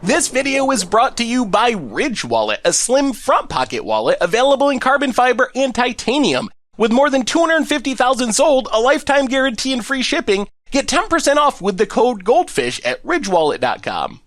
This video is brought to you by Ridge Wallet, a slim front pocket wallet available in carbon fiber and titanium. With more than 250,000 sold, a lifetime guarantee and free shipping, get 10% off with the code GOLDFISH at ridgewallet.com.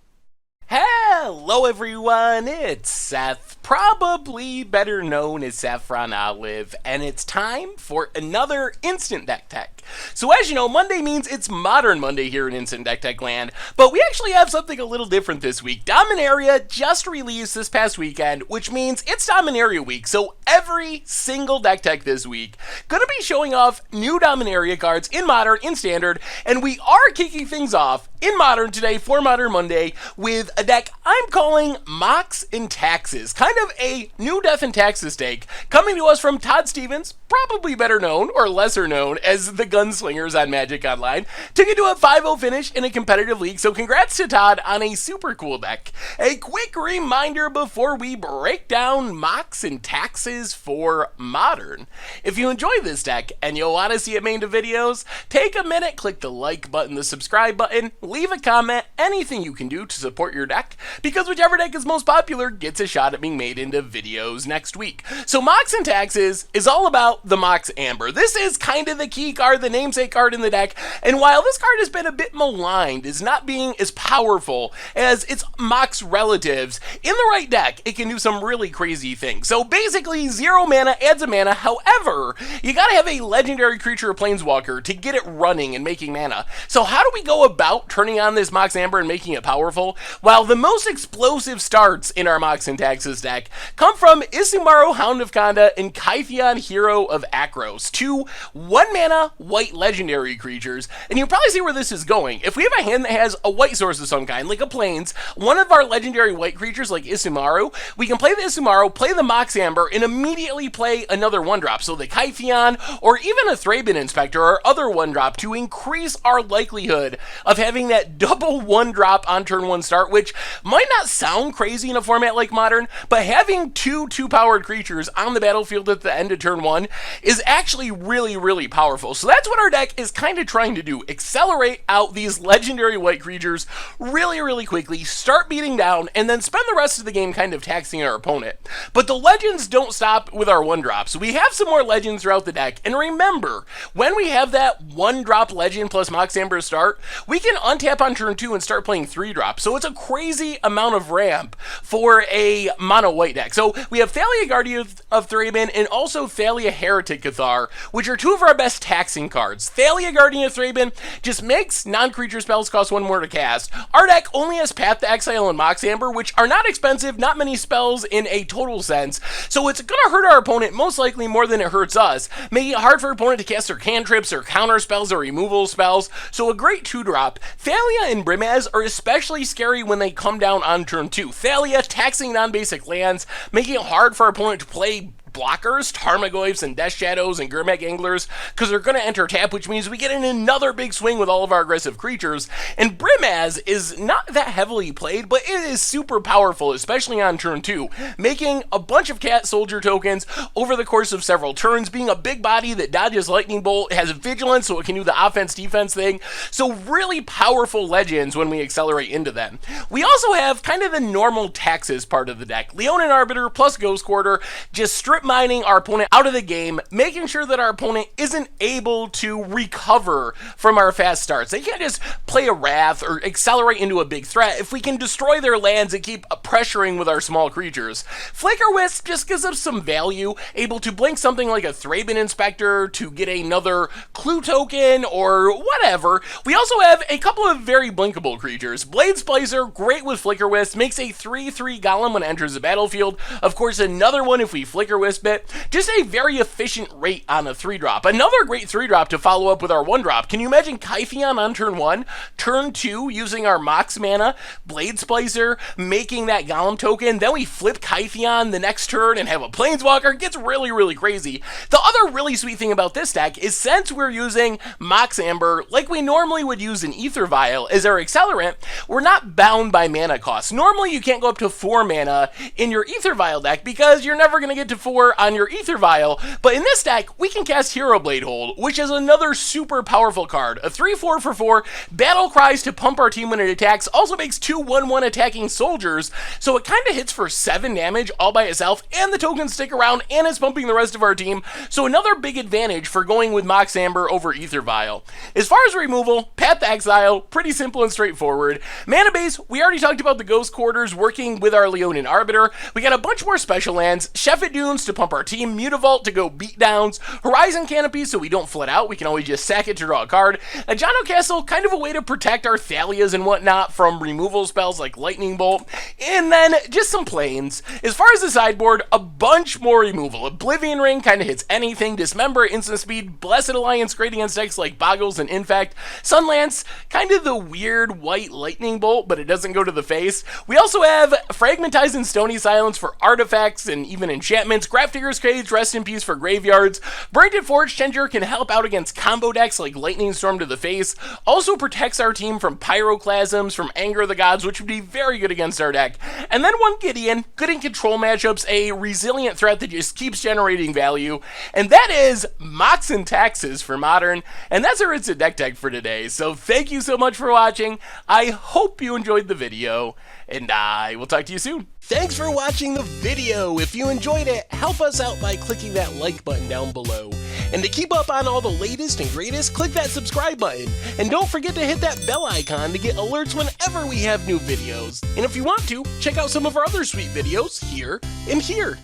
Hello everyone, it's Seth, probably better known as Saffron Olive, and it's time for another Instant Deck Tech. So as you know, Monday means it's Modern Monday here in Instant Deck Tech land, but we actually have something a little different this week. Dominaria just released this past weekend, which means it's Dominaria week, so every single Deck Tech this week gonna be showing off new Dominaria cards in Modern, in Standard, and we are kicking things off in Modern today for Modern Monday with a deck I'm calling Mox and Taxes, kind of a new Death and Taxes deck, coming to us from Todd Stevens, probably better known or lesser known as the Gunslingers on Magic Online. Took it to a 5-0 finish in a competitive league, so congrats to Todd on a super cool deck. A quick reminder before we break down Mox and Taxes for Modern. If you enjoy this deck and you'll want to see it made into videos, take a minute, click the like button, the subscribe button, leave a comment, anything you can do to support your deck, because whichever deck is most popular gets a shot at being made into videos next week. So Mox and Taxes is all about the Mox Amber. This is kind of the key card, the namesake card in the deck, and while this card has been a bit maligned as not being as powerful as its Mox relatives, in the right deck it can do some really crazy things. So basically 0 mana adds a mana, however, you gotta have a legendary creature or planeswalker to get it running and making mana. So how do we go about turning on this Mox Amber and making it powerful? While the most explosive starts in our Mox and Taxes deck come from Isamaru, Hound of Konda, and Kytheon, Hero of Akros, two 1 mana white legendary creatures, and you'll probably see where this is going. If we have a hand that has a white source of some kind, like a plains, one of our legendary white creatures like Isamaru, we can play the Isamaru, play the Mox Amber, and immediately play another 1-drop, so the Kytheon, or even a Thraben Inspector, or other 1-drop, to increase our likelihood of having that double 1-drop on turn 1 start, which might not sound crazy in a format like Modern, but having two 2-powered creatures on the battlefield at the end of turn 1 is actually really powerful. So that's what our deck is kind of trying to do. Accelerate out these legendary white creatures really quickly, start beating down, and then spend the rest of the game kind of taxing our opponent. But the legends don't stop with our 1-drops. We have some more legends throughout the deck, and remember, when we have that 1-drop legend plus Mox Amber start, we can untap on turn 2 and start playing 3-drops. So it's a crazy amount of ramp for a mono white deck. So we have Thalia, Guardian of Thraben, and also Thalia, Heretic Cathar, which are two of our best taxing cards. Thalia, Guardian of Thraben just makes non-creature spells cost 1 more to cast. Our deck only has Path to Exile and Mox Amber, which are not expensive, not many spells in a total sense, so it's gonna hurt our opponent most likely more than it hurts us, making it hard for our opponent to cast their cantrips or counter spells or removal spells. So a great 2-drop. Thalia and Brimaz are especially scary when they come down on turn 2. Thalia taxing non-basic lands, making it hard for our opponent to play blockers, Tarmogoyfs and Death Shadows and Gurmag Anglers, because they're going to enter tap, which means we get in another big swing with all of our aggressive creatures. And Brimaz is not that heavily played, but it is super powerful, especially on turn 2, making a bunch of cat soldier tokens over the course of several turns, being a big body that dodges lightning bolt, has vigilance so it can do the offense-defense thing. So really powerful legends when we accelerate into them. We also have kind of the normal taxes part of the deck. Leonin Arbiter plus Ghost Quarter, just strip mining our opponent out of the game, making sure that our opponent isn't able to recover from our fast starts. They can't just play a Wrath or accelerate into a big threat if we can destroy their lands and keep pressuring with our small creatures. Flicker Wisp just gives us some value, able to blink something like a Thraben Inspector to get another clue token or whatever. We also have a couple of very blinkable creatures. Blade Splicer, great with Flicker Wisp, makes a 3/3 Golem when it enters the battlefield. Of course, another one if we Flicker Wisp it. Just a very efficient rate on a 3-drop. Another great 3-drop to follow up with our 1-drop. Can you imagine Kytheon on turn 1? Turn 2, using our Mox mana, Blade Splicer, making that Golem token, then we flip Kytheon the next turn and have a Planeswalker. It gets really crazy. The other really sweet thing about this deck is since we're using Mox Amber like we normally would use an Ether Vial as our accelerant, we're not bound by mana costs. Normally you can't go up to 4 mana in your Ether Vial deck because you're never going to get to 4 3-4 on your Ether Vial, but in this deck, we can cast Hero Blade Hold, which is another super powerful card. A 3-4 for 4, battle cries to pump our team when it attacks, also makes 2 1-1 attacking soldiers, so it kind of hits for 7 damage all by itself, and the tokens stick around, and it's pumping the rest of our team, so another big advantage for going with Mox Amber over Ether Vial. As far as removal, Path to Exile, pretty simple and straightforward. Mana base, we already talked about the Ghost Quarters working with our Leonin Arbiter. We got a bunch more special lands, Sheffet Dunes to pump our team, Mutavault to go beatdowns, Horizon Canopy so we don't flood out, we can always just sack it to draw a card, a Jono Castle, kind of a way to protect our Thalias and whatnot from removal spells like Lightning Bolt, and then just some planes. As far as the sideboard, a bunch more removal. Oblivion Ring kind of hits anything, Dismember, Instant Speed, Blessed Alliance great against decks like Boggles and Infect, Sunlance, kind of the weird white Lightning Bolt, but it doesn't go to the face. We also have Fragmentize and Stony Silence for artifacts and even enchantments, Grafdigger's Cage, Rest in Peace for graveyards, Braided Forge Changer can help out against combo decks like Lightning Storm to the face, also protects our team from Pyroclasms, from Anger of the Gods, which would be very good against our deck, and then one Gideon, good in control matchups, a resilient threat that just keeps generating value, and that is Mox and Taxes for Modern, and that's our It's a Deck Tech for today. So thank you so much for watching, I hope you enjoyed the video, and I will talk to you soon. Thanks for watching the video. If you enjoyed it, help us out by clicking that like button down below. And to keep up on all the latest and greatest, click that subscribe button. And don't forget to hit that bell icon to get alerts whenever we have new videos. And if you want to, check out some of our other sweet videos here and here.